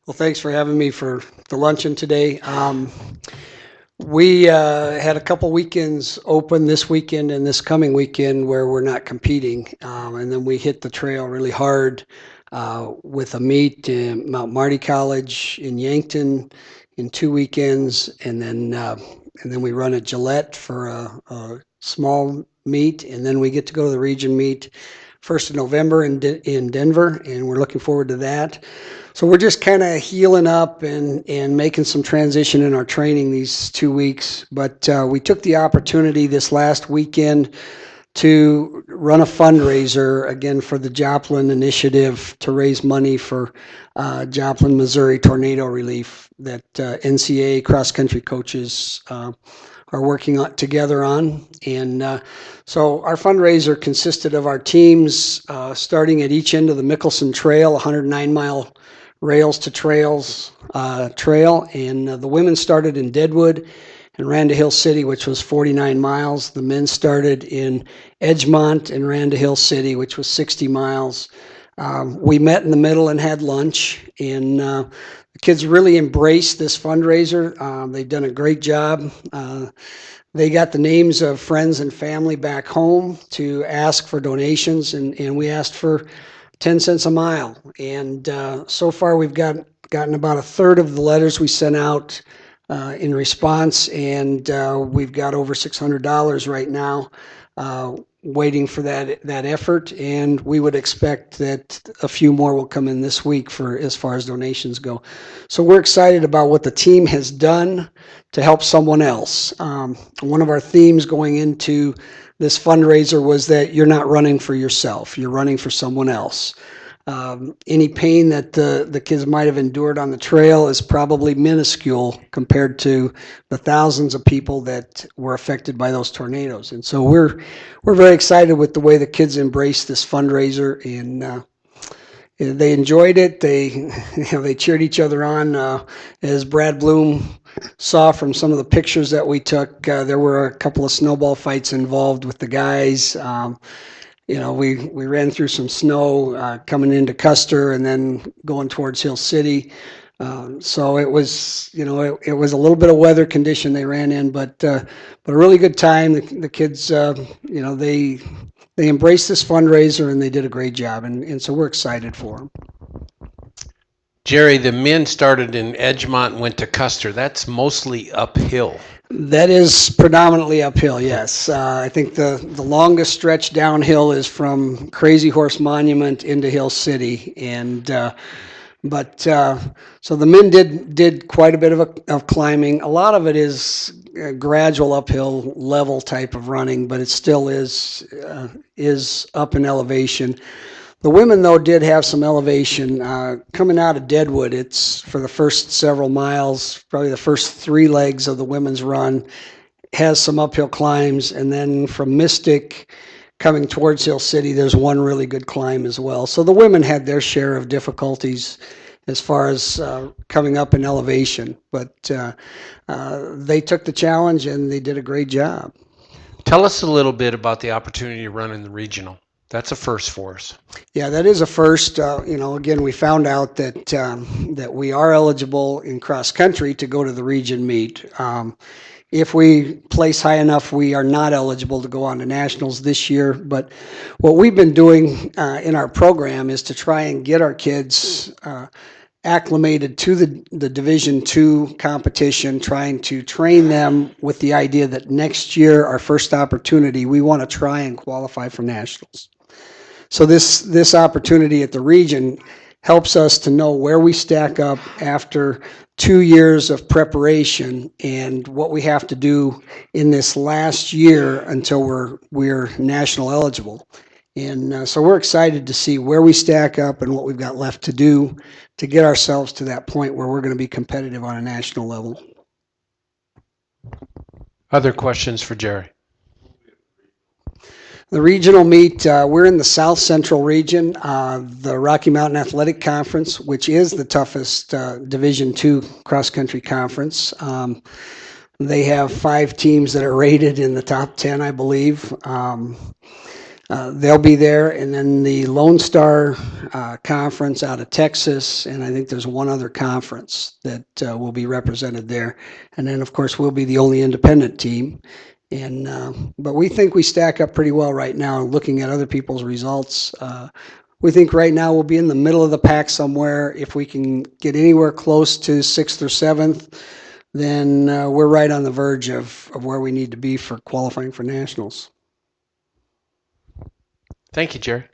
Well, thanks for having me for the luncheon today. We had a couple weekends open this weekend and this coming weekend where we're not competing. And then we hit the trail really hard with a meet in Mount Marty College in Yankton in 2 weekends. And then we run at Gillette for a small meet. And then we get to go to the region meet 1st of November in Denver. And we're looking forward to that. So we're just kind of healing up and making some transition in our training these 2 weeks. But we took the opportunity this last weekend to run a fundraiser again for the Joplin initiative to raise money for Joplin, Missouri Tornado Relief that NCAA cross country coaches are working together on. And so our fundraiser consisted of our teams starting at each end of the Mickelson Trail, 109-mile rails to trails trail, and the women started in Deadwood and ran to Hill City, which was 49 miles. The men started in Edgemont and ran to Hill City, which was 60 miles. We met in the middle and had lunch, and the kids really embraced this fundraiser. They've done a great job. They got the names of friends and family back home to ask for donations, and we asked for 10 cents a mile. And so far we've gotten about a third of the letters we sent out in response, and we've got over $600 right now waiting for that effort, and we would expect that a few more will come in this week for as far as donations go. So we're excited about what the team has done to help someone else. One of our themes going into this fundraiser was that you're not running for yourself, you're running for someone else. Any pain that the kids might have endured on the trail is probably minuscule compared to the thousands of people that were affected by those tornadoes. And so we're very excited with the way the kids embraced this fundraiser, and they enjoyed it. They cheered each other on. As Brad Bloom saw from some of the pictures that we took, there were a couple of snowball fights involved with the guys. We ran through some snow coming into Custer and then going towards Hill City. So it was, it was a little bit of weather condition they ran in, but a really good time. The kids, they embraced this fundraiser and they did a great job, and so we're excited for them. Jerry, the men started in Edgemont and went to Custer. That's mostly uphill. That is predominantly uphill, yes. I think the longest stretch downhill is from Crazy Horse Monument into Hill City, and so the men did quite a bit of climbing. A lot of it is gradual uphill level type of running, but it still is up in elevation. The women, though, did have some elevation. Coming out of Deadwood, it's for the first several miles, probably the first 3 legs of the women's run, has some uphill climbs. And then from Mystic coming towards Hill City, there's one really good climb as well. So the women had their share of difficulties as far as coming up in elevation. But they took the challenge and they did a great job. Tell us a little bit about the opportunity to run in the regional. That's a first for us. Yeah, that is a first. Again, we found out that we are eligible in cross country to go to the region meet. If we place high enough, we are not eligible to go on to nationals this year. But what we've been doing in our program is to try and get our kids acclimated to the Division II competition, trying to train them with the idea that next year, our first opportunity, we want to try and qualify for nationals. So this opportunity at the region helps us to know where we stack up after 2 years of preparation and what we have to do in this last year until we're national eligible. And so we're excited to see where we stack up and what we've got left to do to get ourselves to that point where we're going to be competitive on a national level. Other questions for Jerry? The regional meet, we're in the South Central region, the Rocky Mountain Athletic Conference, which is the toughest Division II cross-country conference. They have 5 teams that are rated in the top 10, I believe. They'll be there, and then the Lone Star Conference out of Texas, and I think there's one other conference that will be represented there. And then, of course, we'll be the only independent team. And but we think we stack up pretty well right now. Looking at other people's results, we think right now we'll be in the middle of the pack somewhere. If we can get anywhere close to 6th or 7th, then we're right on the verge of where we need to be for qualifying for nationals. Thank you, Jerry.